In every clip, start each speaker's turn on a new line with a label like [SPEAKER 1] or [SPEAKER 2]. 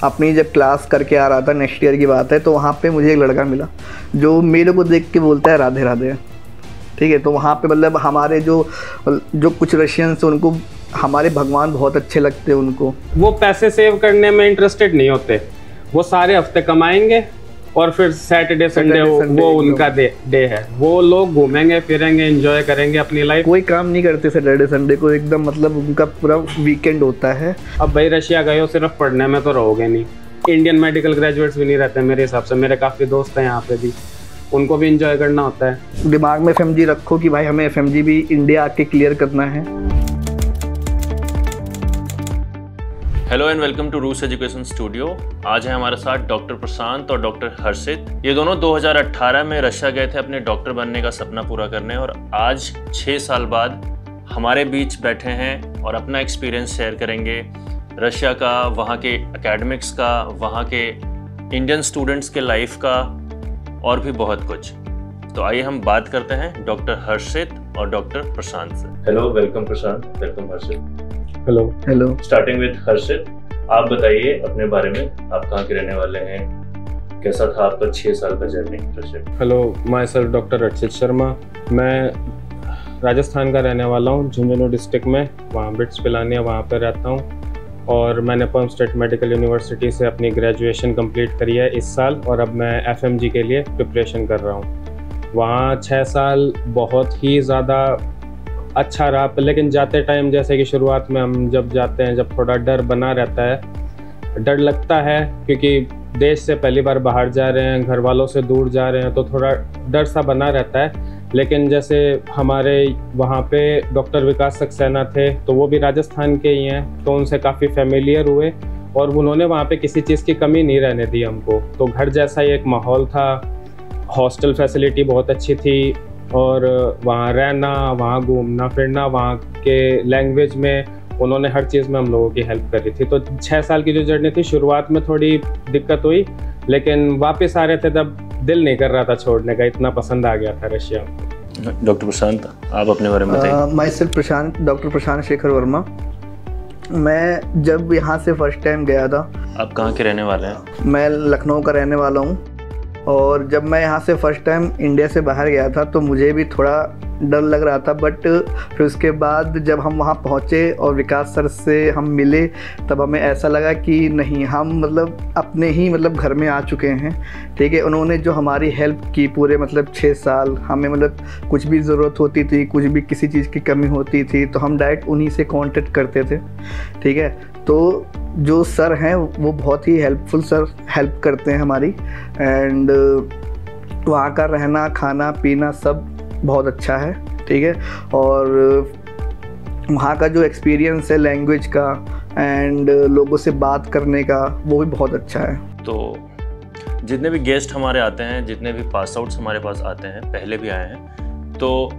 [SPEAKER 1] अपनी जब क्लास करके आ रहा था, नेक्स्ट ईयर की बात है, तो वहाँ पे मुझे एक लड़का मिला जो मेरे को देख के बोलता है राधे राधे। ठीक है, तो वहाँ पे मतलब हमारे जो कुछ रशियंस उनको हमारे भगवान बहुत अच्छे लगते हैं उनको।
[SPEAKER 2] वो पैसे सेव करने में इंटरेस्टेड नहीं होते, वो सारे हफ्ते कमाएंगे और फिर सैटरडे संडे वो उनका डे है। वो लोग घूमेंगे फिरेंगे, एंजॉय करेंगे अपनी लाइफ,
[SPEAKER 1] कोई काम नहीं करते सैटरडे संडे को, एकदम मतलब उनका पूरा वीकेंड होता है।
[SPEAKER 2] अब भाई रशिया गए हो सिर्फ पढ़ने में तो रहोगे नहीं। इंडियन मेडिकल ग्रेजुएट्स भी नहीं रहते मेरे हिसाब से, मेरे काफ़ी दोस्त हैं यहाँ पे भी, उनको भी इंजॉय करना होता है।
[SPEAKER 1] दिमाग में FMG रखो कि भाई हमें FMG भी इंडिया आके क्लियर करना है।
[SPEAKER 3] हेलो एंड वेलकम टू रूस एजुकेशन स्टूडियो। आज है हमारे साथ डॉक्टर प्रशांत और डॉक्टर हर्षित। ये दोनों 2018 में रशिया गए थे अपने डॉक्टर बनने का सपना पूरा करने, और आज 6 साल बाद हमारे बीच बैठे हैं और अपना एक्सपीरियंस शेयर करेंगे रशिया का, वहाँ के एकेडमिक्स का, वहाँ के इंडियन स्टूडेंट्स के लाइफ का और भी बहुत कुछ। तो आइए हम बात करते हैं डॉक्टर हर्षित और डॉक्टर प्रशांत से। Hello, welcome Prashant, welcome Harshit.
[SPEAKER 2] Hello
[SPEAKER 1] hello.
[SPEAKER 3] Starting with Harshit, आप बताइए अपने बारे में, आप कहाँ के रहने वाले हैं, कैसा था आपका 6 साल का journey Russia?
[SPEAKER 2] Hello, myself doctor Harshit Sharma. मैं राजस्थान का रहने वाला हूँ, झुंझुनू डिस्ट्रिक्ट में, वहाँ बिट्स पिलानिया वहाँ पर रहता हूँ। और मैंने पर्म स्टेट मेडिकल यूनिवर्सिटी से अपनी ग्रेजुएशन कंप्लीट करी है इस साल, और अब मैं FMG के लिए प्रिपरेशन कर रहा हूँ। वहाँ 6 साल बहुत ही ज़्यादा अच्छा रहा, लेकिन जाते टाइम जैसे कि शुरुआत में हम जब जाते हैं, जब थोड़ा डर बना रहता है, डर लगता है क्योंकि देश से पहली बार बाहर जा रहे हैं, घर वालों से दूर जा रहे हैं, तो थोड़ा डर सा बना रहता है। लेकिन जैसे हमारे वहाँ पे डॉक्टर विकास सक्सेना थे, तो वो भी राजस्थान के ही हैं, तो उनसे काफ़ी फेमिलियर हुए और उन्होंने वहाँ पे किसी चीज़ की कमी नहीं रहने दी हमको। तो घर जैसा ही एक माहौल था, हॉस्टल फैसिलिटी बहुत अच्छी थी, और वहाँ रहना, वहाँ घूमना फिरना, वहाँ के लैंग्वेज में उन्होंने हर चीज़ में हम लोगों की हेल्प करी थी। तो 6 साल की जो जर्नी थी, शुरुआत में थोड़ी दिक्कत हुई, लेकिन वापस आ रहे थे तब दिल नहीं कर रहा था छोड़ने का, इतना पसंद आ गया था रशिया।
[SPEAKER 3] डॉक्टर प्रशांत, आप अपने बारे में बताइए।
[SPEAKER 1] माय सेल्फ प्रशांत, डॉक्टर प्रशांत शेखर वर्मा। मैं जब यहाँ से फर्स्ट टाइम गया था।
[SPEAKER 3] आप कहाँ के रहने वाले हैं?
[SPEAKER 1] मैं लखनऊ का रहने वाला हूँ, और जब मैं यहाँ से फ़र्स्ट टाइम इंडिया से बाहर गया था तो मुझे भी थोड़ा डर लग रहा था, बट फिर उसके बाद जब हम वहाँ पहुँचे और विकास सर से हम मिले, तब हमें ऐसा लगा कि नहीं, हम मतलब अपने ही मतलब घर में आ चुके हैं। ठीक है, उन्होंने जो हमारी हेल्प की पूरे मतलब 6 साल, हमें मतलब कुछ भी ज़रूरत होती थी, कुछ भी किसी चीज़ की कमी होती थी, तो हम डायरेक्ट उन्हीं से कांटेक्ट करते थे। ठीक है, तो जो सर हैं वो बहुत ही हेल्पफुल सर, हेल्प करते हैं हमारी। एंड वहाँ का रहना, खाना पीना सब बहुत अच्छा है। ठीक है, और वहाँ का जो एक्सपीरियंस है लैंग्वेज का एंड लोगों से बात करने का, वो भी बहुत अच्छा है।
[SPEAKER 3] तो जितने भी गेस्ट हमारे आते हैं, जितने भी पास आउट्स हमारे पास आते हैं, पहले भी आए हैं, तो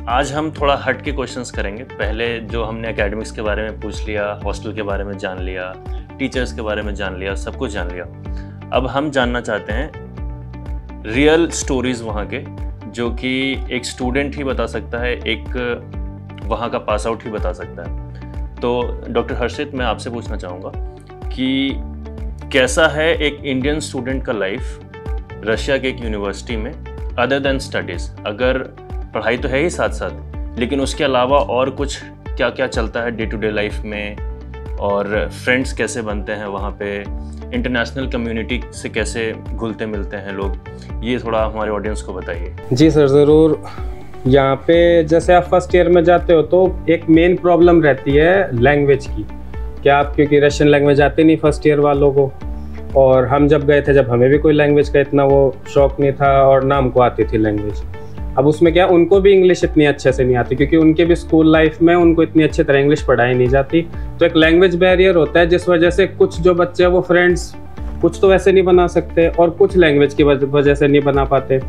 [SPEAKER 3] आज हम थोड़ा हट के क्वेश्चंस करेंगे। पहले जो हमने एकेडमिक्स के बारे में पूछ लिया, हॉस्टल के बारे में जान लिया, टीचर्स के बारे में जान लिया, सब कुछ जान लिया। अब हम जानना चाहते हैं रियल स्टोरीज़ वहाँ के, जो कि एक स्टूडेंट ही बता सकता है, एक वहाँ का पास आउट ही बता सकता है। तो डॉक्टर हर्षित, मैं आपसे पूछना चाहूँगा कि कैसा है एक इंडियन स्टूडेंट का लाइफ रशिया के एक यूनिवर्सिटी में, अदर देन स्टडीज़। अगर पढ़ाई तो है ही साथ साथ, लेकिन उसके अलावा और कुछ क्या क्या चलता है डे टू डे लाइफ में, और फ्रेंड्स कैसे बनते हैं वहाँ पे, इंटरनेशनल कम्युनिटी से कैसे घुलते मिलते हैं लोग, ये थोड़ा हमारे ऑडियंस को बताइए।
[SPEAKER 2] जी सर, ज़रूर। यहाँ पे जैसे आप फर्स्ट ईयर में जाते हो तो एक मेन प्रॉब्लम रहती है लैंग्वेज की, क्या आप, क्योंकि रशियन लैंग्वेज आती नहीं फर्स्ट ईयर वालों को, और हम जब गए थे, जब हमें भी कोई लैंग्वेज का इतना वो शौक नहीं था, और ना हमको आती थी लैंग्वेज। अब उसमें क्या, उनको भी इंग्लिश इतनी अच्छे से नहीं आती, क्योंकि उनके भी स्कूल लाइफ में उनको इतनी अच्छी तरह इंग्लिश पढ़ाई नहीं जाती। तो एक लैंग्वेज बैरियर होता है, जिस वजह से कुछ जो बच्चे हैं वो फ्रेंड्स कुछ तो वैसे नहीं बना सकते, और कुछ लैंग्वेज की वजह से नहीं बना पाते।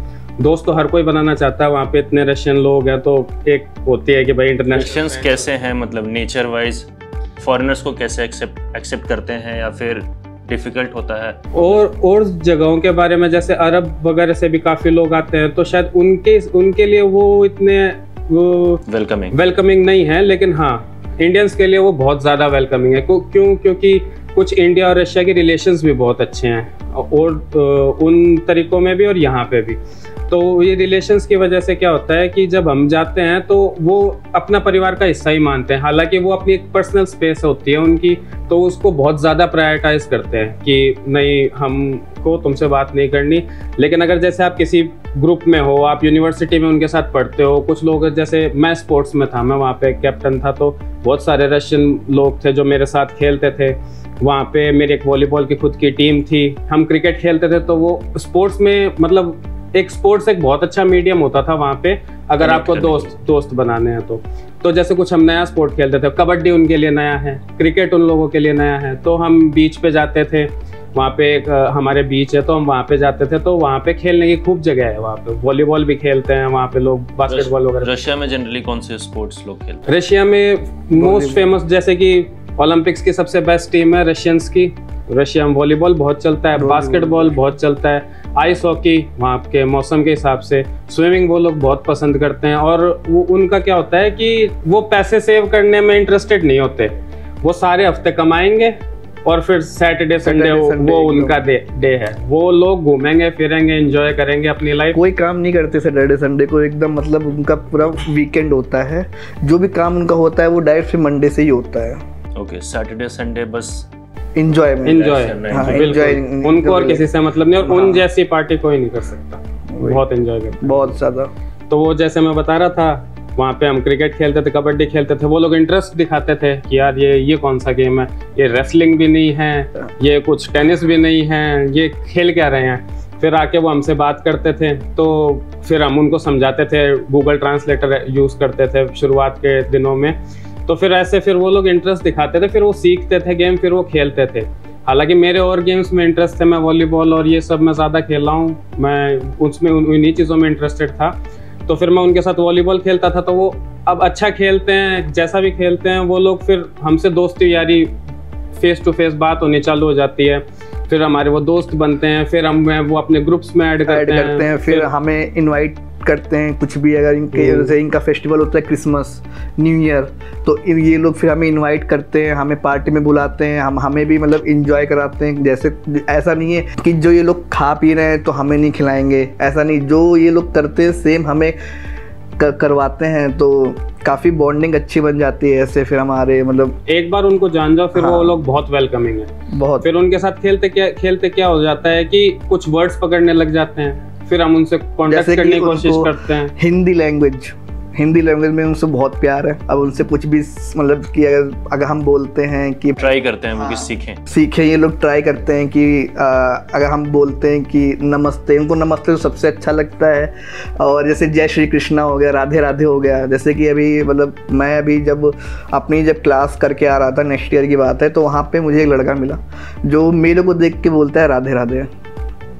[SPEAKER 2] दोस्त तो हर कोई बनाना चाहता है, वहाँ पे इतने रशियन लोग हैं, तो एक होती है कि भाई
[SPEAKER 3] इंटरनेशनल कैसे हैं, मतलब नेचर वाइज फॉरेनर्स को कैसे एक्सेप्ट करते हैं, या फिर डिफिकल्ट होता है?
[SPEAKER 2] और जगहों के बारे में, जैसे अरब वगैरह से भी काफ़ी लोग आते हैं, तो शायद उनके लिए वो इतने वो वेलकमिंग नहीं है, लेकिन हाँ, इंडियंस के लिए वो बहुत ज़्यादा वेलकमिंग है। क्योंकि कुछ इंडिया और रशिया के रिलेशंस भी बहुत अच्छे हैं, और उन तरीक़ों में भी और यहाँ पे भी। तो ये रिलेशंस की वजह से क्या होता है कि जब हम जाते हैं तो वो अपना परिवार का हिस्सा ही मानते हैं, हालांकि वो अपनी एक पर्सनल स्पेस होती है उनकी, तो उसको बहुत ज़्यादा प्रायोरिटाइज करते हैं कि नहीं, हमको तुमसे बात नहीं करनी। लेकिन अगर जैसे आप किसी ग्रुप में हो, आप यूनिवर्सिटी में उनके साथ पढ़ते हो, कुछ लोग, जैसे मैं स्पोर्ट्स में था, मैं वहाँ पे कैप्टन था, तो बहुत सारे रशियन लोग थे जो मेरे साथ खेलते थे। वहाँ पे मेरी एक वॉलीबॉल की खुद की टीम थी, हम क्रिकेट खेलते थे। तो वो स्पोर्ट्स में मतलब एक स्पोर्ट्स एक बहुत अच्छा मीडियम होता था वहाँ पे, अगर आपको दोस्त बनाने हैं तो जैसे कुछ हम नया स्पोर्ट खेलते थे, कबड्डी उनके लिए नया है, क्रिकेट उन लोगों के लिए नया है, तो हम बीच पे जाते थे। वहाँ पे एक हमारे बीच है, तो हम वहाँ पे जाते थे, तो वहाँ पे खेलने की खूब जगह है। वहाँ पे वॉलीबॉल भी खेलते हैं, वहाँ पे लोग बास्केटबॉल वगैरह।
[SPEAKER 3] रशिया में जनरली कौन से स्पोर्ट्स लोग खेलते हैं?
[SPEAKER 2] रशिया में मोस्ट फेमस, जैसे कि ओलंपिक्स की सबसे बेस्ट टीम है रशियंस की, रशिया में वॉलीबॉल बहुत चलता है, बास्केटबॉल बहुत चलता है, आइस हॉकी वहाँ के मौसम के हिसाब से, स्विमिंग वो लोग बहुत पसंद करते हैं। और वो उनका क्या होता है कि वो पैसे सेव करने में इंटरेस्टेड नहीं होते, वो सारे हफ्ते कमाएंगे और फिर सैटरडे संडे वो उनका डे है, वो लोग घूमेंगे फिरेंगे, एंजॉय करेंगे अपनी लाइफ।
[SPEAKER 1] कोई काम नहीं करते सैटरडे संडे को, एकदम मतलब उनका पूरा वीकेंड होता है। जो भी काम उनका होता है वो डायरेक्ट फिर मंडे से ही होता है।
[SPEAKER 3] ओके, सैटरडे संडे बस
[SPEAKER 1] एंजॉय
[SPEAKER 2] उनको और किसी से मतलब नहीं, और उन जैसी पार्टी कोई नहीं कर सकता, बहुत एंजॉय करते हैं,
[SPEAKER 1] बहुत ज्यादा।
[SPEAKER 2] तो वो जैसे मैं बता रहा था, वहाँ पे हम क्रिकेट खेलते थे, कबड्डी खेलते थे, वो लोग इंटरेस्ट दिखाते थे कि यार ये कौन सा गेम है, ये रेसलिंग भी नहीं है, ये कुछ टेनिस भी नहीं है, ये खेल क्या रहे हैं। फिर आके वो हमसे बात करते थे, तो फिर हम उनको समझाते थे, गूगल ट्रांसलेटर यूज़ करते थे शुरुआत के दिनों में। तो फिर ऐसे फिर वो लोग इंटरेस्ट दिखाते थे, फिर वो सीखते थे गेम, फिर वो खेलते थे। हालांकि मेरे और गेम्स में इंटरेस्ट थे, मैं वॉलीबॉल और ये सब मैं ज़्यादा खेला हूँ, मैं उसमें उन्हीं चीज़ों में इंटरेस्टेड था। तो फिर मैं उनके साथ वॉलीबॉल खेलता था, तो वो अब अच्छा खेलते हैं, जैसा भी खेलते हैं वो लोग, फिर हमसे दोस्ती यारी फेस टू फेस बात होनी चालू हो जाती है, फिर हमारे वो दोस्त बनते हैं, फिर हम वो अपने ग्रुप्स में ऐड करते हैं,
[SPEAKER 1] फिर हमें इनवाइट करते हैं कुछ भी, अगर जैसे इनका फेस्टिवल होता है क्रिसमस, न्यू ईयर, तो ये लोग फिर हमें इनवाइट करते हैं, हमें पार्टी में बुलाते हैं, हमें भी मतलब इंजॉय कराते हैं। जैसे ऐसा नहीं है कि जो ये लोग खा पी रहे हैं तो हमें नहीं खिलाएंगे, ऐसा नहीं, जो ये लोग करते हैं सेम हमें करवाते हैं, तो काफ़ी बॉन्डिंग अच्छी बन जाती है ऐसे। फिर हमारे मतलब
[SPEAKER 2] एक बार उनको जान जाओ, फिर वो लोग बहुत वेलकमिंग है, बहुत। फिर उनके साथ खेलते क्या हो जाता है कि कुछ वर्ड्स पकड़ने लग जाते हैं, फिर हम उनसे कांटेक्ट करने की कोशिश करते हैं।
[SPEAKER 1] हिंदी लैंग्वेज में उनसे बहुत प्यार है। अब उनसे कुछ भी मतलब कि अगर हम बोलते हैं कि
[SPEAKER 3] ट्राई करते हैं वो कि
[SPEAKER 1] सीखें, ये लोग ट्राई करते हैं कि अगर हम बोलते हैं कि नमस्ते, उनको नमस्ते तो सबसे अच्छा लगता है। और जैसे जय श्री कृष्णा हो गया, राधे राधे हो गया। जैसे कि अभी मतलब मैं अभी जब क्लास करके आ रहा था, नेक्स्ट ईयर की बात है, तो वहाँ पे मुझे एक लड़का मिला जो मेरे को देख के बोलता है राधे राधे,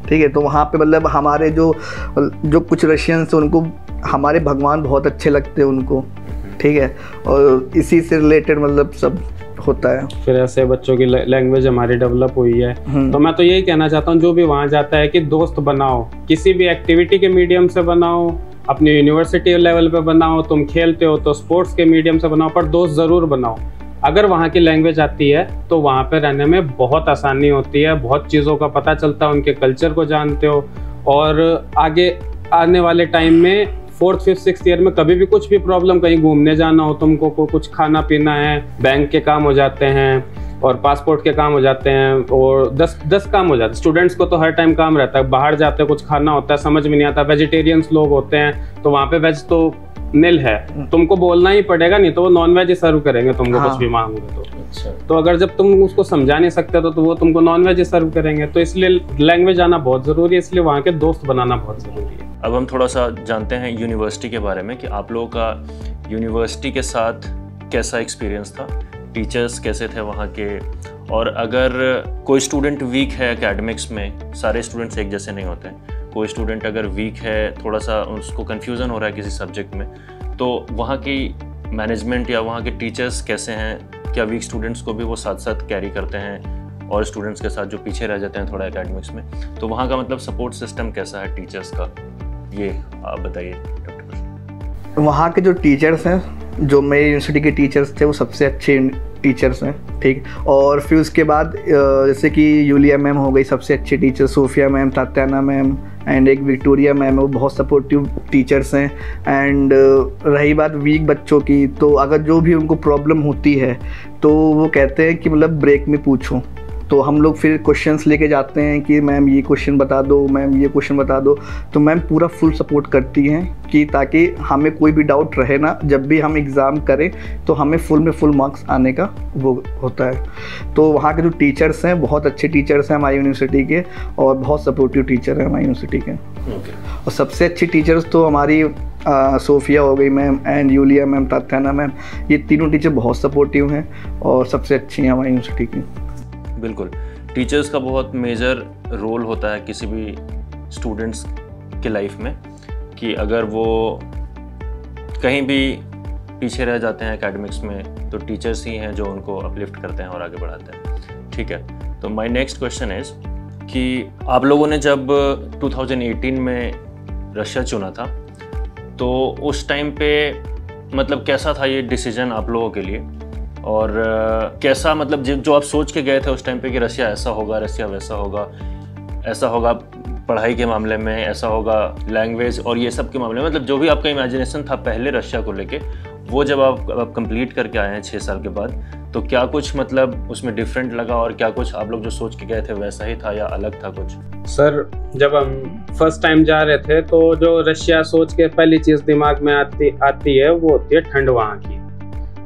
[SPEAKER 1] ठीक है। तो वहाँ पे मतलब हमारे जो कुछ रशियंस उनको हमारे भगवान बहुत अच्छे लगते हैं उनको, ठीक है, और इसी से रिलेटेड मतलब सब होता है।
[SPEAKER 2] फिर ऐसे बच्चों की लैंग्वेज हमारी डेवलप हुई है। तो मैं तो यही कहना चाहता हूँ, जो भी वहाँ जाता है कि दोस्त बनाओ, किसी भी एक्टिविटी के मीडियम से बनाओ, अपनी यूनिवर्सिटी लेवल पे बनाओ, तुम खेलते हो तो स्पोर्ट्स के मीडियम से बनाओ, पर दोस्त ज़रूर बनाओ। अगर वहाँ की लैंग्वेज आती है तो वहाँ पे रहने में बहुत आसानी होती है, बहुत चीज़ों का पता चलता है, उनके कल्चर को जानते हो, और आगे आने वाले टाइम में 4th, 5th, 6th ईयर में कभी भी कुछ भी प्रॉब्लम, कहीं घूमने जाना हो तुमको, कुछ खाना पीना है, बैंक के काम हो जाते हैं और पासपोर्ट के काम हो जाते हैं, और 10 काम हो जाते हैं। स्टूडेंट्स को तो हर टाइम काम रहता है, बाहर जाते हैं, कुछ खाना होता है, समझ में नहीं आता, वेजिटेरियंस लोग होते हैं, तो वहाँ पे वेज तो निल है, तुमको बोलना ही पड़ेगा, नहीं तो वो नॉन वेज ही सर्व करेंगे तुमको। कुछ भी मांगोगे तो अच्छा। तो अगर जब तुम उसको समझा नहीं सकते तो वो तुमको नॉन वेज ही सर्व करेंगे। तो इसलिए लैंग्वेज आना बहुत ज़रूरी है, इसलिए वहाँ के दोस्त बनाना बहुत ज़रूरी है।
[SPEAKER 3] अब हम थोड़ा सा जानते हैं यूनिवर्सिटी के बारे में कि आप लोगों का यूनिवर्सिटी के साथ कैसा एक्सपीरियंस था, टीचर्स कैसे थे वहाँ के, और अगर कोई स्टूडेंट वीक है एकेडमिक्स में, सारे स्टूडेंट्स एक जैसे नहीं होते, कोई स्टूडेंट अगर वीक है, थोड़ा सा उसको कन्फ्यूज़न हो रहा है किसी सब्जेक्ट में, तो वहाँ की मैनेजमेंट या वहाँ के टीचर्स कैसे हैं? क्या वीक स्टूडेंट्स को भी वो साथ साथ कैरी करते हैं और स्टूडेंट्स के साथ जो पीछे रह जाते हैं थोड़ा एकेडमिक्स में, तो वहाँ का मतलब सपोर्ट सिस्टम कैसा है टीचर्स का, ये आप बताइए डॉक्टर।
[SPEAKER 1] वहाँ के जो टीचर्स हैं, जो मेरे यूनिवर्सिटी के टीचर्स थे, वो सबसे अच्छे टीचर्स हैं, ठीक। और फिर उसके बाद जैसे कि यूलिया मैम हो गई सबसे अच्छी teacher, Sophia ma'am, Tatyana ma'am and एक विक्टोरिया मैम है, वो बहुत सपोर्टिव टीचर्स हैं। एंड रही बात वीक बच्चों की, तो अगर जो भी उनको प्रॉब्लम होती है तो वो कहते हैं कि मतलब ब्रेक में पूछो, तो हम लोग फिर क्वेश्चंस लेके जाते हैं कि मैम ये क्वेश्चन बता दो, मैम ये क्वेश्चन बता दो, तो मैम पूरा फुल सपोर्ट करती हैं कि ताकि हमें कोई भी डाउट रहे ना, जब भी हम एग्ज़ाम करें तो हमें फुल में फुल मार्क्स आने का वो होता है। तो वहाँ के जो टीचर्स हैं बहुत अच्छे टीचर्स हैं हमारी यूनिवर्सिटी के, और बहुत सपोर्टिव टीचर हैं हमारी यूनिवर्सिटी के। और सबसे अच्छी टीचर्स तो हमारी सोफिया हो गई ma'am and Yulia ma'am, Tatyana ma'am, ये तीनों टीचर बहुत सपोर्टिव हैं और सबसे अच्छी हैं हमारी यूनिवर्सिटी की।
[SPEAKER 3] बिल्कुल, टीचर्स का बहुत मेजर रोल होता है किसी भी स्टूडेंट्स के लाइफ में, कि अगर वो कहीं भी पीछे रह जाते हैं एकेडमिक्स में तो टीचर्स ही हैं जो उनको अपलिफ्ट करते हैं और आगे बढ़ाते हैं। ठीक है, तो माय नेक्स्ट क्वेश्चन इज़ कि आप लोगों ने जब 2018 में रशिया चुना था तो उस टाइम पे मतलब कैसा था ये डिसीजन आप लोगों के लिए, और कैसा मतलब जो आप सोच के गए थे उस टाइम पे कि रशिया ऐसा होगा, रशिया वैसा होगा, ऐसा होगा पढ़ाई के मामले में, ऐसा होगा लैंग्वेज और ये सब के मामले में, मतलब जो भी आपका इमेजिनेशन था पहले रशिया को लेके, वो जब आप कंप्लीट करके आए हैं 6 साल के बाद, तो क्या कुछ मतलब उसमें डिफरेंट लगा, और क्या कुछ आप लोग जो सोच के गए थे वैसा ही था या अलग था कुछ?
[SPEAKER 2] सर, जब हम फर्स्ट टाइम जा रहे थे तो जो रशिया सोच के पहली चीज़ दिमाग में आती है वो होती है ठंड वहाँ की,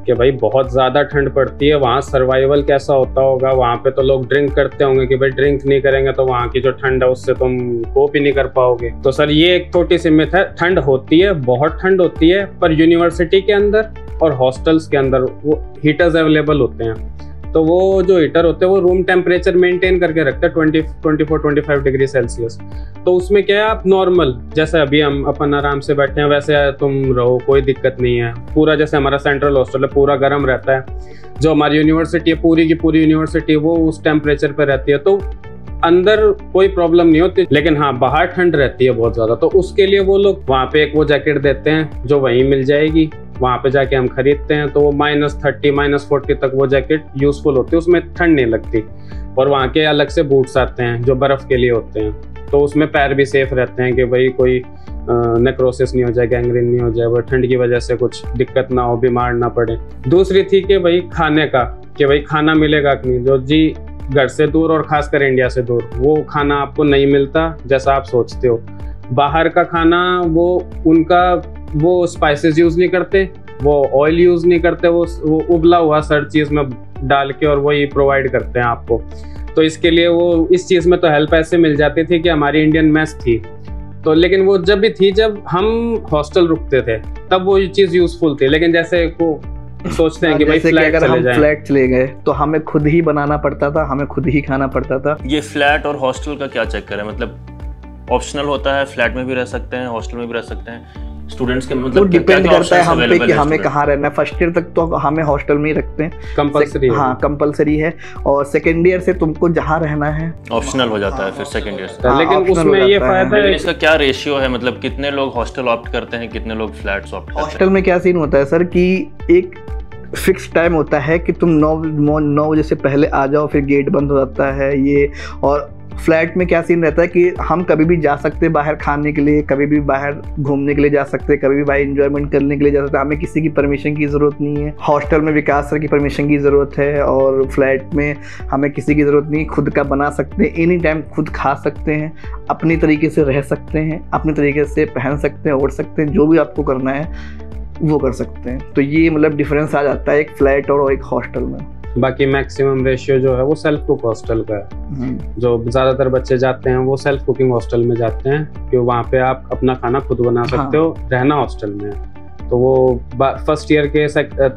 [SPEAKER 2] कि भाई बहुत ज़्यादा ठंड पड़ती है वहाँ, सर्वाइवल कैसा होता होगा वहाँ पे। तो लोग ड्रिंक करते होंगे कि भाई ड्रिंक नहीं करेंगे तो वहाँ की जो ठंड है उससे तुम कोप भी नहीं कर पाओगे। तो सर ये एक छोटी सी मिथ है, ठंड होती है, बहुत ठंड होती है, पर यूनिवर्सिटी के अंदर और हॉस्टल्स के अंदर वो हीटर्स अवेलेबल होते हैं। तो वो जो हीटर होते हैं वो रूम टेम्परेचर मेंटेन करके रखते हैं 24-25 डिग्री सेल्सियस। तो उसमें क्या है, आप नॉर्मल जैसे अभी हम अपन आराम से बैठे हैं वैसे तुम रहो, कोई दिक्कत नहीं है। पूरा जैसे हमारा सेंट्रल हॉस्टल है पूरा गर्म रहता है, जो हमारी यूनिवर्सिटी है पूरी की पूरी यूनिवर्सिटी वो उस टेम्परेचर पर रहती है, तो अंदर कोई प्रॉब्लम नहीं होती। लेकिन हाँ, बाहर ठंड रहती है बहुत ज़्यादा, तो उसके लिए वो लोग वहाँ पे एक वो जैकेट देते हैं जो वहीं मिल जाएगी, वहाँ पे जाके हम खरीदते हैं। तो वो -30 -40 तक वो जैकेट यूज़फुल होती है, उसमें ठंड नहीं लगती। और वहाँ के अलग से बूट्स आते हैं जो बर्फ़ के लिए होते हैं, तो उसमें पैर भी सेफ रहते हैं कि भाई कोई नेक्रोसिस नहीं हो जाए, गैंग्रीन नहीं हो जाए, वो ठंड की वजह से कुछ दिक्कत ना हो, बीमार ना पड़े। दूसरी थी कि भाई खाने का, कि भाई खाना मिलेगा कि नहीं, जो जी घर से दूर और खासकर इंडिया से दूर वो खाना आपको नहीं मिलता जैसा आप सोचते हो। बाहर का खाना वो उनका वो स्पाइसेस यूज़ नहीं करते, वो ऑयल यूज़ नहीं करते, वो उबला हुआ हर चीज़ में डाल के और वही प्रोवाइड करते हैं आपको। तो इसके लिए वो इस चीज़ में तो हेल्प ऐसे मिल जाती थी कि हमारी इंडियन मेस थी, तो लेकिन वो जब भी थी जब हम हॉस्टल रुकते थे तब वो ये चीज़ यूज़फुल थी। लेकिन जैसे को सोचते हैं कि भाई फ्लैट
[SPEAKER 1] अगर हम फ्लैट चले गए तो हमें खुद ही बनाना पड़ता था, हमें खुद ही खाना पड़ता था।
[SPEAKER 3] ये फ्लैट और हॉस्टल का क्या चक्कर है, मतलब ऑप्शनल होता है, फ्लैट में भी रह सकते हैं, हॉस्टल में भी रह सकते हैं स्टूडेंट्स के, मतलब
[SPEAKER 1] डिपेंड करता है हम पे कि हमें कहाँ रहना है। फर्स्ट ईयर तक तो हमें हॉस्टल में ही रखते हैं,
[SPEAKER 2] कंपलसरी है।
[SPEAKER 1] हाँ कंपलसरी है, और सेकेंड ईयर से तुमको जहाँ रहना है
[SPEAKER 3] ऑप्शनल हो जाता है फिर सेकेंड ईयर से।
[SPEAKER 2] लेकिन उसमें ये फायदा है,
[SPEAKER 3] इसका क्या रेशियो है, मतलब कितने लोग हॉस्टल ऑप्ट करते हैं, कितने लोग फ्लैट्स ऑप्ट करते हैं?
[SPEAKER 1] हॉस्टल में क्या सीन होता है सर कि एक फिक्स टाइम होता है कि तुम 9 बजे से पहले आ जाओ, फिर गेट बंद हो जाता है ये। और फ्लैट में क्या सीन रहता है कि हम कभी भी जा सकते हैं बाहर खाने के लिए, कभी भी बाहर घूमने के लिए जा सकते हैं, कभी भी बाहर एंजॉयमेंट करने के लिए जा सकते हैं, हमें किसी की परमिशन की ज़रूरत नहीं है। हॉस्टल में विकास सर की परमिशन की ज़रूरत है, और फ्लैट में हमें किसी की ज़रूरत नहीं, खुद का बना सकते हैं, एनी टाइम खुद खा सकते हैं, अपनी तरीके से रह सकते हैं, अपने तरीके से पहन सकते हैं, ओढ़ सकते हैं, जो भी आपको करना है वो कर सकते हैं। तो ये मतलब डिफरेंस आ जाता है एक फ्लैट और एक हॉस्टल में।
[SPEAKER 2] बाकी मैक्सिमम रेशियो जो है वो सेल्फ कुक हॉस्टल का है। जो ज़्यादातर बच्चे जाते हैं वो सेल्फ कुकिंग हॉस्टल में जाते हैं, क्योंकि वहाँ पे आप अपना खाना खुद बना सकते हो, रहना हॉस्टल में है। तो वो फर्स्ट ईयर के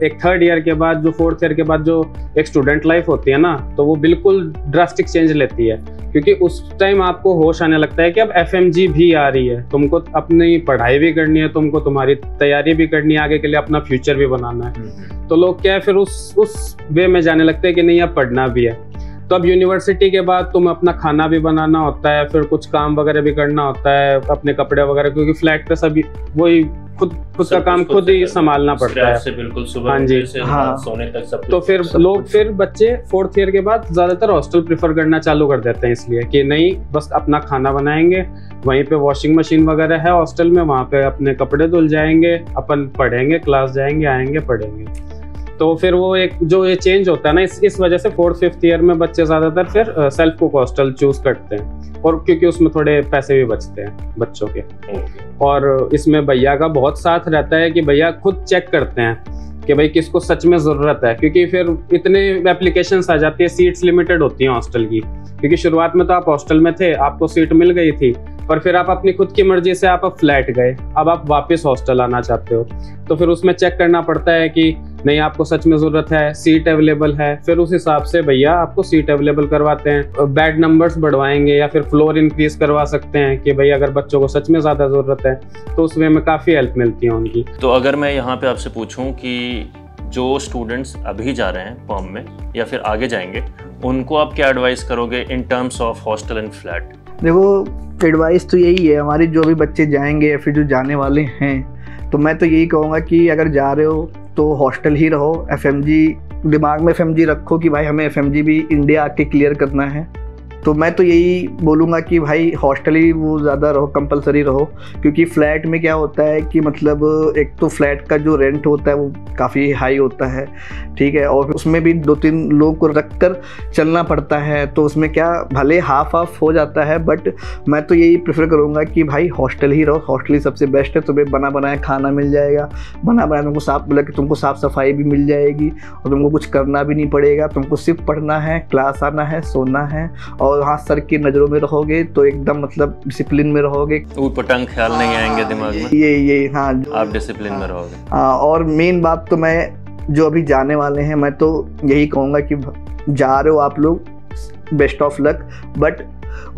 [SPEAKER 2] एक थर्ड ईयर के बाद जो फोर्थ ईयर के बाद जो एक स्टूडेंट लाइफ होती है ना, तो वो बिल्कुल ड्रास्टिक चेंज लेती है, क्योंकि उस टाइम आपको होश आने लगता है कि अब FMG भी आ रही है, तुमको अपनी पढ़ाई भी करनी है, तुमको तुम्हारी तैयारी भी करनी है, आगे के लिए अपना फ्यूचर भी बनाना है। तो लोग क्या है फिर उस वे में जाने लगते हैं कि नहीं अब पढ़ना भी है। तो अब यूनिवर्सिटी के बाद तुम अपना खाना भी बनाना होता है, फिर कुछ काम वगैरह भी करना होता है, अपने कपड़े वगैरह, क्योंकि फ्लैट पे सभी वही खुद का काम खुद ही संभालना पड़ता है।
[SPEAKER 3] से बिल्कुल सुबह
[SPEAKER 2] हाँ जी,
[SPEAKER 3] से
[SPEAKER 1] हाँ।
[SPEAKER 3] सोने तक सब
[SPEAKER 2] तो फिर फिर बच्चे 4th ईयर के बाद ज्यादातर हॉस्टल प्रिफर करना चालू कर देते हैं, इसलिए कि नहीं बस अपना खाना बनाएंगे, वहीं पे वॉशिंग मशीन वगैरह है हॉस्टल में, वहाँ पे अपने कपड़े धुल जाएंगे, अपन पढ़ेंगे, क्लास जाएंगे, आएंगे, पढ़ेंगे। तो फिर वो एक जो ये चेंज होता है ना, इस वजह से 4th 5th ईयर में बच्चे ज्यादातर फिर सेल्फ कुक हॉस्टल चूज करते हैं, और क्योंकि उसमें थोड़े पैसे भी बचते हैं बच्चों के। और इसमें भैया का बहुत साथ रहता है कि भैया खुद चेक करते हैं कि भाई किसको सच में जरूरत है, क्योंकि फिर इतने एप्लीकेशंस आ जाती है, सीट्स लिमिटेड होती हैं हॉस्टल की, क्योंकि शुरुआत में तो आप हॉस्टल में थे, आपको सीट मिल गई थी, पर फिर आप अपनी खुद की मर्जी से आप फ्लैट गए, अब आप वापस हॉस्टल आना चाहते हो, तो फिर उसमें चेक करना पड़ता है कि नहीं आपको सच में जरूरत है, सीट अवेलेबल है, फिर उस हिसाब से भैया आपको सीट अवेलेबल करवाते हैं। बेड नंबर्स बढ़वाएंगे या फिर फ्लोर इंक्रीज करवा सकते हैं कि भाई अगर बच्चों को सच में ज्यादा जरूरत है, तो उस वे में काफी हेल्प मिलती है उनकी।
[SPEAKER 3] तो अगर मैं यहाँ पे आपसे पूछूं कि जो स्टूडेंट्स अभी जा रहे हैं फॉर्म में या फिर आगे जाएंगे, उनको आप क्या एडवाइस करोगे in terms of hostel and flat?
[SPEAKER 1] देखो एडवाइस तो यही है, हमारे जो भी बच्चे जाएंगे या फिर जो जाने वाले हैं, तो मैं तो यही कहूँगा कि अगर जा रहे हो तो हॉस्टल ही रहो। एफएमजी दिमाग में एफएमजी रखो कि भाई हमें एफएमजी भी इंडिया आके क्लियर करना है, तो मैं तो यही बोलूँगा कि भाई हॉस्टल ही वो ज़्यादा रहो, कंपलसरी रहो। क्योंकि फ्लैट में क्या होता है कि मतलब एक तो फ्लैट का जो रेंट होता है वो काफ़ी हाई होता है, ठीक है, और उसमें भी 2-3 लोगों को रख कर चलना पड़ता है, तो उसमें क्या भले हाफ हो जाता है, बट मैं तो यही प्रेफर करूँगा कि भाई हॉस्टल ही रहो। हॉस्टल ही सबसे बेस्ट है, तुम्हें बना बनाया खाना मिल जाएगा, बना बनाया तुमको साफ़ सफाई भी मिल जाएगी, और तुमको कुछ करना भी नहीं पड़ेगा, तुमको सिर्फ पढ़ना है, क्लास आना है, सोना है, और हाँ सर की नज़रों में रहोगे तो एकदम मतलब डिसिप्लिन में रहोगे,
[SPEAKER 3] ऊट-पटांग ख्याल नहीं आएंगे दिमाग में,
[SPEAKER 1] ये हाँ
[SPEAKER 3] आप डिसिप्लिन में रहोगे।
[SPEAKER 1] हाँ, और मेन बात तो मैं जो अभी जाने वाले हैं, मैं तो यही कहूँगा कि जा रहे हो आप लोग, बेस्ट ऑफ लक, बट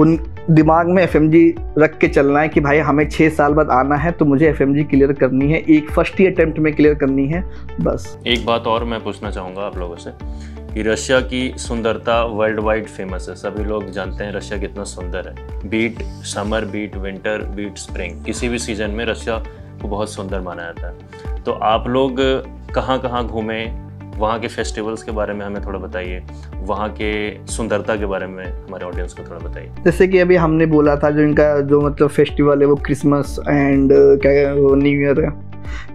[SPEAKER 1] उन दिमाग में एफएमजी रख के चलना है कि भाई हमें 6 साल बाद आना है, तो मुझे एफएमजी क्लियर करनी है, एक फर्स्ट ही अटेम्प्ट में क्लियर करनी है बस। एक
[SPEAKER 3] बात और मैं पूछना चाहूँगा आप लोगों से कि रशिया की सुंदरता वर्ल्ड वाइड फेमस है, सभी लोग जानते हैं रशिया कितना सुंदर है, be it summer, be it winter, be it spring, किसी भी सीजन में रशिया को बहुत सुंदर माना जाता है। तो आप लोग कहाँ कहाँ घूमें, वहाँ के फेस्टिवल्स के बारे में हमें थोड़ा बताइए, वहाँ के सुंदरता के बारे में हमारे ऑडियंस को थोड़ा बताइए।
[SPEAKER 1] जैसे कि अभी हमने बोला था जो इनका जो मतलब फेस्टिवल है वो क्रिसमस एंड क्या वो न्यू ईयर है,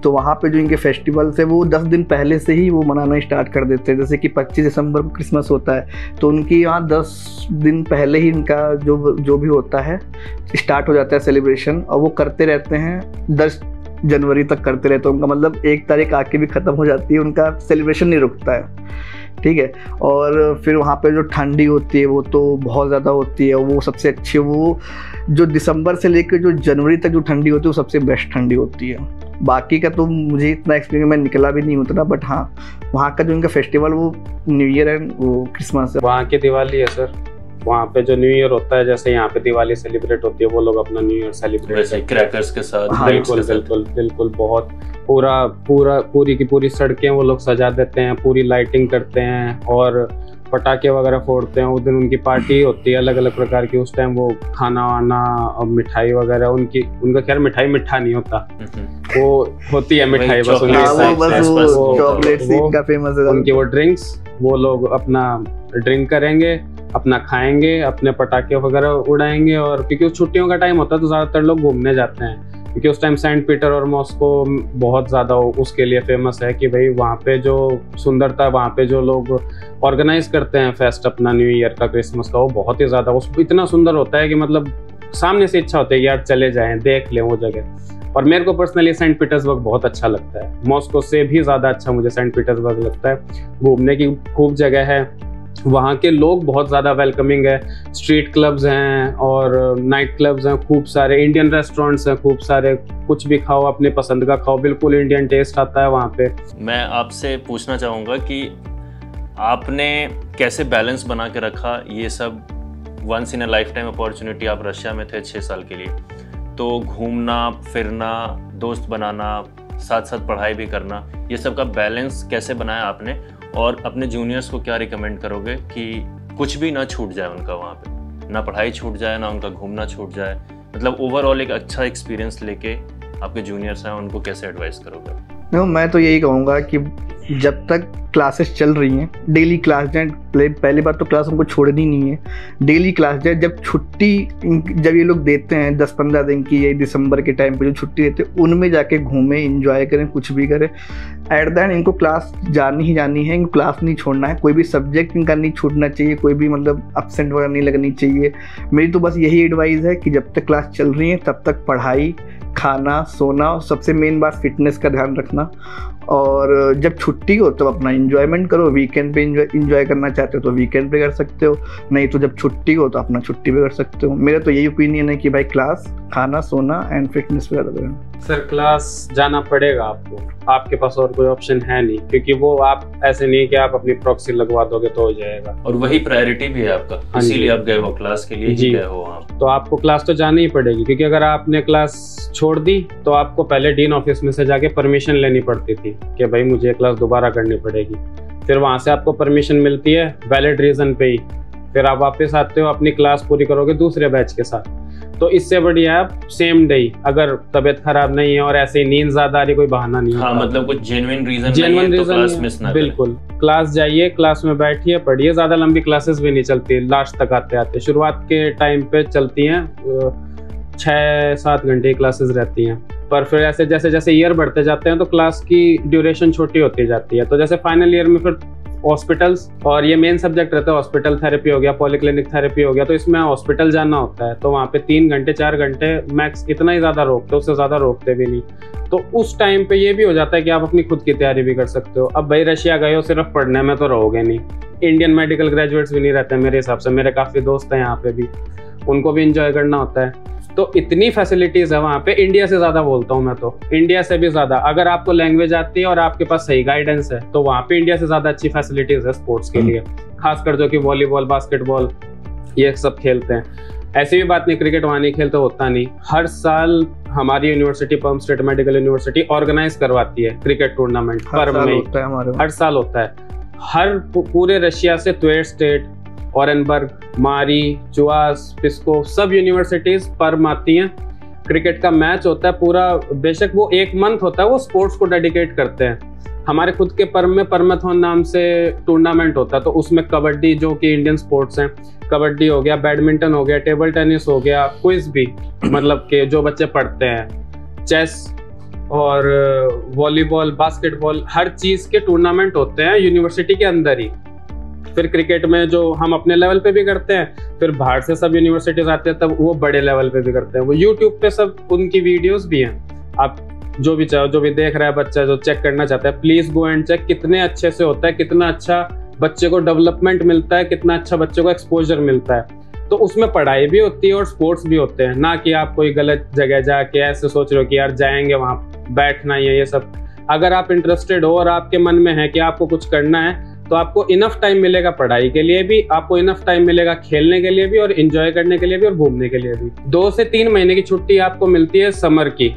[SPEAKER 1] तो वहाँ पे जो इनके फेस्टिवल्स है वो 10 दिन पहले से ही वो मनाना स्टार्ट कर देते हैं। जैसे कि 25 दिसंबर को क्रिसमस होता है, तो उनकी यहाँ 10 दिन पहले ही इनका जो भी होता है स्टार्ट हो जाता है सेलिब्रेशन, और वो करते रहते हैं 10 जनवरी तक करते रहते हैं। उनका मतलब 1 तारीख आके भी ख़त्म हो जाती है, उनका सेलिब्रेशन नहीं रुकता है, ठीक है। और फिर वहाँ पे जो ठंडी होती है वो तो बहुत ज़्यादा होती है, वो सबसे अच्छी, वो जो दिसंबर से लेकर जो जनवरी तक जो ठंडी होती है वो सबसे बेस्ट ठंडी होती है। बाकी का तो मुझे इतना एक्सपीरियंस, मैं निकला भी नहीं उतना, बट हाँ वहाँ का जो इनका फेस्टिवल वो न्यू ईयर एंड वो क्रिसमस है।
[SPEAKER 2] वहाँ की दिवाली है सर, वहाँ पे जो न्यू ईयर होता है, जैसे यहाँ पे दिवाली सेलिब्रेट होती है, वो लोग अपना न्यू ईयर सेलिब्रेट करते हैं
[SPEAKER 3] क्रैकर्स के साथ।
[SPEAKER 2] हाँ, बिल्कुल बहुत पूरी की पूरी सड़कें वो लोग सजा देते हैं, पूरी लाइटिंग करते हैं और पटाखे वगैरह फोड़ते हैं। उस दिन उनकी पार्टी होती है अलग अलग प्रकार की, उस टाइम वो खाना वाना और मिठाई वगैरह उनका खैर मिठाई मिठा नहीं होता, वो होती है मिठाई बस उनकी वो ड्रिंक्स, वो लोग अपना ड्रिंक करेंगे, अपना खाएंगे, अपने पटाखे वगैरह उड़ाएंगे। और क्योंकि छुट्टियों का टाइम होता है तो ज़्यादातर लोग घूमने जाते हैं, क्योंकि उस टाइम सेंट पीटर और मॉस्को बहुत ज़्यादा उसके लिए फेमस है कि भाई वहाँ पे जो सुंदरता, वहाँ पे जो लोग ऑर्गेनाइज करते हैं फेस्ट अपना न्यू ईयर का, क्रिसमस का, वो बहुत ही ज़्यादा इतना सुंदर होता है कि मतलब सामने से इच्छा होती है यार चले जाएं, देख लें वो जगह। और मेरे को पर्सनली सेंट पीटर्सबर्ग बहुत अच्छा लगता है, मॉस्को से भी ज़्यादा अच्छा मुझे सेंट पीटर्सबर्ग लगता है। घूमने की खूब जगह है, वहाँ के लोग बहुत ज़्यादा वेलकमिंग है, स्ट्रीट क्लब्स हैं और नाइट क्लब्स हैं, खूब सारे इंडियन रेस्टोरेंट्स हैं, खूब सारे, कुछ भी खाओ अपने पसंद का खाओ, बिल्कुल इंडियन टेस्ट आता है वहाँ पे।
[SPEAKER 3] मैं आपसे पूछना चाहूँगा कि आपने कैसे बैलेंस बना के रखा ये सब, once in a lifetime opportunity, आप रशिया में थे 6 साल के लिए, तो घूमना फिरना, दोस्त बनाना, साथ साथ पढ़ाई भी करना, ये सब का बैलेंस कैसे बनाया आपने? और अपने जूनियर्स को क्या रिकमेंड करोगे कि कुछ भी ना छूट जाए उनका वहाँ पे, ना पढ़ाई छूट जाए, ना उनका घूमना छूट जाए, मतलब ओवरऑल एक अच्छा एक्सपीरियंस लेके आपके जूनियर्स हैं उनको कैसे एडवाइस करोगे?
[SPEAKER 1] नहीं, मैं तो यही कहूँगा कि जब तक क्लासेस चल रही हैं डेली क्लास जाए। पहली बात तो क्लास हमको छोड़नी नहीं है, डेली क्लास जाए। जब छुट्टी जब ये लोग देते हैं 10-15 दिन की, ये दिसंबर के टाइम पे जो छुट्टी देते हैं उनमें जाके घूमें, इंजॉय करें, कुछ भी करें। एट द एंड इनको क्लास जानी ही जानी है, इनको क्लास नहीं छोड़ना है, कोई भी सब्जेक्ट इनका नहीं छूटना चाहिए, कोई भी मतलब अपसेंट वगैरह नहीं लगनी चाहिए। मेरी तो बस यही एडवाइस है कि जब तक क्लास चल रही है तब तक पढ़ाई, खाना, सोना, सबसे मेन बात फिटनेस का ध्यान रखना। और जब छुट्टी हो तो अपना एंजॉयमेंट करो। वीकेंड पे एंजॉय करना चाहते हो तो वीकेंड पे कर सकते हो, नहीं तो जब छुट्टी हो तो अपना छुट्टी पे कर सकते हो। मेरा तो यही ओपिनियन है कि भाई क्लास, खाना, सोना एंड फिटनेस पे करें।
[SPEAKER 2] सर क्लास जाना पड़ेगा आपको, आपके पास और कोई ऑप्शन है नहीं, क्योंकि वो आप ऐसे नहीं कि आप अपनी प्रॉक्सी लगवा दोगे तो हो जाएगा।
[SPEAKER 3] और वही प्रायोरिटी भी है आपका, इसीलिए आप गए हो, क्लास के लिए ही गए हो आप।
[SPEAKER 2] तो आपको क्लास तो जानी ही पड़ेगी, क्योंकि अगर आपने क्लास छोड़ दी तो आपको पहले डीन ऑफिस में से जाके परमिशन लेनी पड़ती थी कि भाई मुझे ये क्लास दोबारा करनी पड़ेगी। फिर वहां से आपको परमिशन मिलती है वैलिड रीजन पे ही, फिर आप वापस आते हो, अपनी क्लास पूरी करोगे दूसरे बैच के साथ। तो इससे बढ़िया आप सेम डे, अगर तबीयत खराब नहीं है और ऐसे ही नींद ज्यादा आ रही, कोई बहाना नहीं,
[SPEAKER 3] हाँ, मतलब कुछ जेन्युइन रीजन तो क्लास मिस ना करें।
[SPEAKER 2] बिल्कुल, क्लास जाइए, क्लास में बैठिए, पढ़िए। ज्यादा लंबी क्लासेस भी नहीं चलती, लास्ट तक आते आते शुरुआत के टाइम पे चलती हैं 6-7 घंटे की क्लासेस रहती हैं। पर फिर ऐसे जैसे जैसे ईयर बढ़ते जाते हैं तो क्लास की ड्यूरेशन छोटी होती जाती है। तो जैसे फाइनल ईयर में फिर हॉस्पिटल्स, और ये मेन सब्जेक्ट रहता है, हॉस्पिटल थेरेपी हो गया, पॉलीक्लिनिक थेरेपी हो गया, तो इसमें हॉस्पिटल जाना होता है। तो वहाँ पे 3 घंटे 4 घंटे मैक्स, इतना ही ज़्यादा रोकते, उससे ज़्यादा रोकते भी नहीं। तो उस टाइम पे ये भी हो जाता है कि आप अपनी खुद की तैयारी भी कर सकते हो। अब भाई रशिया गए हो, सिर्फ पढ़ने में तो रहोगे नहीं। इंडियन मेडिकल ग्रेजुएट्स भी नहीं रहते मेरे हिसाब से, मेरे काफ़ी दोस्त हैं यहाँ पे भी, उनको भी इंजॉय करना होता है। तो इतनी फैसिलिटीज है वहाँ पे, इंडिया से ज़्यादा बोलता हूँ मैं तो, इंडिया से भी ज़्यादा। अगर आपको लैंग्वेज आती है और आपके पास सही गाइडेंस है तो वहाँ पे इंडिया से ज़्यादा अच्छी फैसिलिटीज है स्पोर्ट्स के लिए, खासकर जो कि वॉलीबॉल, बास्केटबॉल ये सब खेलते हैं। ऐसी भी बात नहीं क्रिकेट वहाँ नहीं खेलते, होता नहीं। हर साल हमारी university, Perm state medical university organise करवाती है क्रिकेट टूर्नामेंट, पर्म में हर साल होता है। हर पूरे रशिया से ट्वेर स्टेट, ऑरेनबर्ग, मारी, जुआस, पिस्कोव, सब यूनिवर्सिटीज पर्म आती हैं। क्रिकेट का मैच होता है पूरा, बेशक वो 1 मंथ होता है, वो स्पोर्ट्स को डेडिकेट करते हैं। हमारे खुद के पर्म में परमेथॉन नाम से टूर्नामेंट होता है, तो उसमें कबड्डी, जो कि इंडियन स्पोर्ट्स हैं, कबड्डी हो गया, बैडमिंटन हो गया, टेबल टेनिस हो गया, क्विज भी, मतलब कि जो बच्चे पढ़ते हैं, चेस और वॉलीबॉल, बास्केटबॉल, हर चीज़ के टूर्नामेंट होते हैं यूनिवर्सिटी के अंदर ही। फिर क्रिकेट में जो हम अपने लेवल पे भी करते हैं, फिर बाहर से सब यूनिवर्सिटीज आते हैं तब वो बड़े लेवल पे भी करते हैं। वो यूट्यूब पे सब उनकी वीडियोस भी हैं, आप जो भी चाहो, जो भी देख रहा है बच्चा, जो चेक करना चाहता है, प्लीज गो एंड चेक। कितने अच्छे से होता है, कितना अच्छा बच्चे को डेवलपमेंट मिलता है, कितना अच्छा बच्चे को एक्सपोजर मिलता है। तो उसमें पढ़ाई भी होती है और स्पोर्ट्स भी होते हैं, ना कि आप कोई गलत जगह जाके ऐसे सोच रहे हो कि यार जाएंगे वहाँ बैठना ही है। ये सब अगर आप इंटरेस्टेड हो और आपके मन में है कि आपको कुछ करना है, तो आपको इनफ टाइम मिलेगा पढ़ाई के लिए भी, आपको इनफ टाइम मिलेगा खेलने के लिए भी, और एंजॉय करने के लिए भी, और घूमने के लिए भी। 2 से 3 महीने की छुट्टी आपको मिलती है समर की।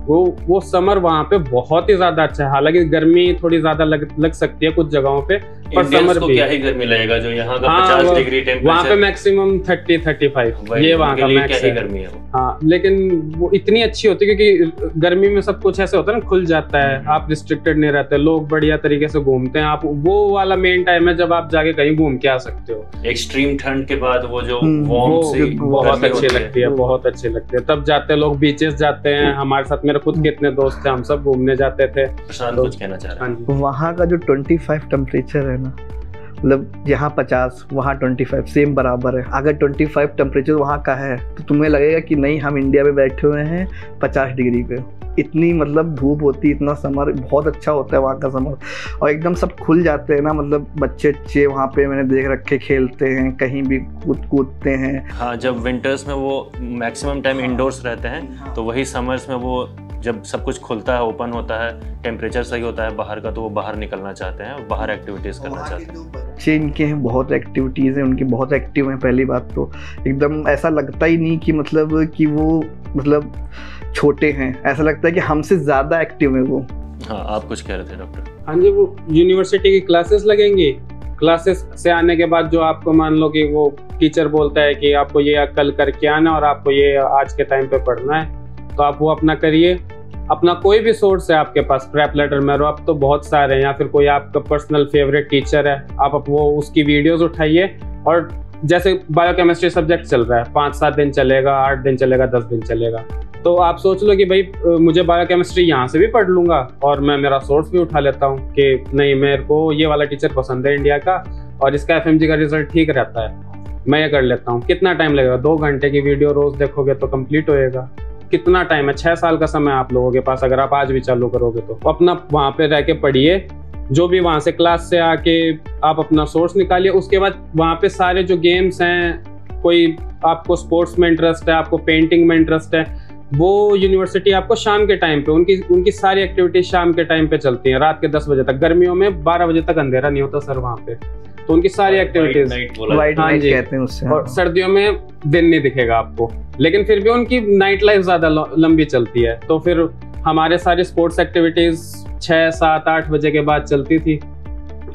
[SPEAKER 2] वो समर वहाँ पे बहुत ही ज्यादा अच्छा है। हालांकि गर्मी थोड़ी ज्यादा लग सकती है कुछ जगहों पे, पर समर भी
[SPEAKER 3] क्या ही गर्मी लगेगा, जो यहाँ का 50 डिग्री टेम्परेचर, वहाँ
[SPEAKER 2] पे मैक्सिमम 30-35, ये वहाँ का मैक्स है। गर्मी है हाँ, लेकिन वो इतनी अच्छी होती है क्योंकि गर्मी में सब कुछ ऐसे होता है ना, खुल जाता है, आप रिस्ट्रिक्टेड नहीं रहते, लोग बढ़िया तरीके से घूमते हैं। आप वो वाला मेन टाइम है जब आप जाके कहीं घूम के आ सकते हो।
[SPEAKER 3] एक्सट्रीम ठंड के बाद वो जो
[SPEAKER 2] बहुत अच्छी लगती है, बहुत अच्छी लगती है। तब जाते लोग, बीचेस जाते हैं, हमारे साथ मेरे खुद के इतने दोस्त थे, हम सब घूमने जाते थे।
[SPEAKER 3] कुछ कहना चाह रहा है?
[SPEAKER 1] वहाँ का जो 25 टेम्परेचर है ना, मतलब यहाँ 50 वहाँ 25 सेम बराबर है। अगर 25 टेम्परेचर वहाँ का है तो तुम्हें लगेगा कि नहीं हम इंडिया में बैठे हुए हैं 50 डिग्री पे। इतनी मतलब धूप होती है, इतना समर बहुत अच्छा होता है वहाँ का समर, और एकदम सब खुल जाते हैं ना, मतलब बच्चे वहाँ पे मैंने देख रखे खेलते हैं, कहीं भी कूदते हैं।
[SPEAKER 3] हाँ, जब विंटर्स में वो मैक्सिमम टाइम इंडोर्स रहते हैं, तो वही समर्स में वो जब सब कुछ खुलता है, ओपन होता है, टेम्परेचर सही होता है बाहर का, तो वो बाहर निकलना चाहते हैं, बाहर एक्टिविटीज़ करना चाहते हैं।
[SPEAKER 1] बच्चे इनके हैं, बहुत एक्टिविटीज़ हैं उनकी, बहुत एक्टिव हैं। पहली बात तो एकदम ऐसा लगता ही नहीं कि मतलब कि वो मतलब छोटे हैं, ऐसा लगता है कि हमसे ज़्यादा एक्टिव है वो।
[SPEAKER 3] हाँ, आप कुछ कह रहे थे डॉक्टर?
[SPEAKER 2] हाँ जी, वो यूनिवर्सिटी की क्लासेस लगेंगी, क्लासेस से आने के बाद जो आपको मान लो कि वो टीचर बोलता है कि आपको ये कल करके आना और आपको ये आज के टाइम पे पढ़ना है, तो आप वो अपना करिए। अपना कोई भी सोर्स है आपके पास, प्रेप लेटर में अब तो बहुत सारे हैं, या फिर कोई आपका पर्सनल फेवरेट टीचर है, आप वो उसकी वीडियोस उठाइए। और जैसे बायोकेमिस्ट्री सब्जेक्ट चल रहा है, 5-7 दिन चलेगा, 8 दिन चलेगा, 10 दिन चलेगा, तो आप सोच लो कि भाई मुझे बायोकेमिस्ट्री यहाँ से भी पढ़ लूंगा और मैं मेरा सोर्स भी उठा लेता हूँ कि नहीं, मेरे को ये वाला टीचर पसंद है इंडिया का और इसका FMG का रिजल्ट ठीक रहता है, मैं ये कर लेता हूँ। कितना टाइम लगेगा? 2 घंटे की वीडियो रोज देखोगे तो कंप्लीट होएगा। कितना टाइम है? 6 साल का समय आप लोगों के पास, अगर आप आज भी चालू करोगे तो अपना वहाँ पे रह के पढ़िए, जो भी वहाँ से क्लास से आके आप अपना सोर्स निकालिए। उसके बाद वहाँ पे सारे जो गेम्स हैं, कोई आपको स्पोर्ट्स में इंटरेस्ट है, आपको पेंटिंग में इंटरेस्ट है, वो यूनिवर्सिटी आपको शाम के टाइम पे उनकी सारी एक्टिविटीज शाम के टाइम पे चलती हैं, रात के 10 बजे तक। गर्मियों में 12 बजे तक अंधेरा नहीं होता सर वहाँ पे, तो उनकी सारी एक्टिविटीज
[SPEAKER 1] वाइट नाइट कहते हैं उससे।
[SPEAKER 2] और सर्दियों में दिन नहीं दिखेगा आपको, लेकिन फिर भी उनकी नाइट लाइफ ज्यादा लंबी चलती है। तो फिर हमारे सारी स्पोर्ट्स एक्टिविटीज 6, 7, 8 बजे के बाद चलती थी,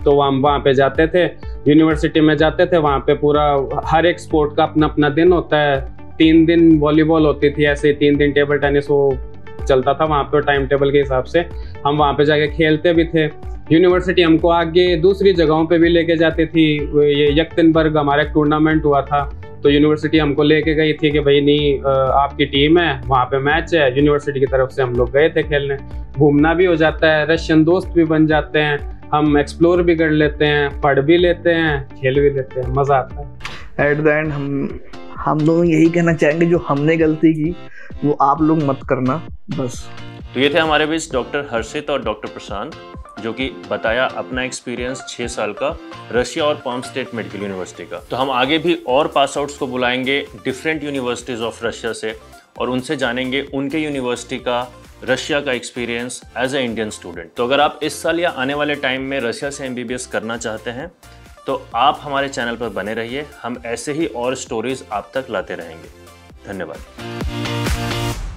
[SPEAKER 2] तो हम वहाँ पे जाते थे, यूनिवर्सिटी में जाते थे। वहाँ पे पूरा हर एक स्पोर्ट का अपना अपना दिन होता है। 3 दिन वॉलीबॉल होती थी, ऐसे 3 दिन टेबल टेनिस वो चलता था वहाँ पे टाइम टेबल के हिसाब से। हम वहाँ पे जाके खेलते भी थे। यूनिवर्सिटी हमको आगे दूसरी जगहों पे भी लेके जाती थी। ये यक्तनबर्ग हमारा एक टूर्नामेंट हुआ था, तो यूनिवर्सिटी हमको लेके गई थी कि भाई नहीं, आपकी टीम है, वहाँ पे मैच है। यूनिवर्सिटी की तरफ से हम लोग गए थे खेलने। घूमना भी हो जाता है, रशियन दोस्त भी बन जाते हैं, हम एक्सप्लोर भी कर लेते हैं, पढ़ भी लेते हैं, खेल भी लेते हैं, मज़ा आता है।
[SPEAKER 1] एट द एंड हम दोनों यही कहना चाहेंगे, जो हमने गलती की वो आप लोग मत करना बस।
[SPEAKER 3] तो ये थे हमारे बीच डॉक्टर हर्षित और डॉक्टर प्रशांत, जो कि बताया अपना एक्सपीरियंस 6 साल का रशिया और पाम स्टेट मेडिकल यूनिवर्सिटी का। तो हम आगे भी और पास आउट्स को बुलाएंगे डिफरेंट यूनिवर्सिटीज़ ऑफ रशिया से, और उनसे जानेंगे उनके यूनिवर्सिटी का रशिया का experience as a Indian student. तो अगर आप इस साल या आने वाले टाइम में रशिया से MBBS करना चाहते हैं तो आप हमारे चैनल पर बने रहिए, हम ऐसे ही और स्टोरीज आप तक लाते रहेंगे। धन्यवाद।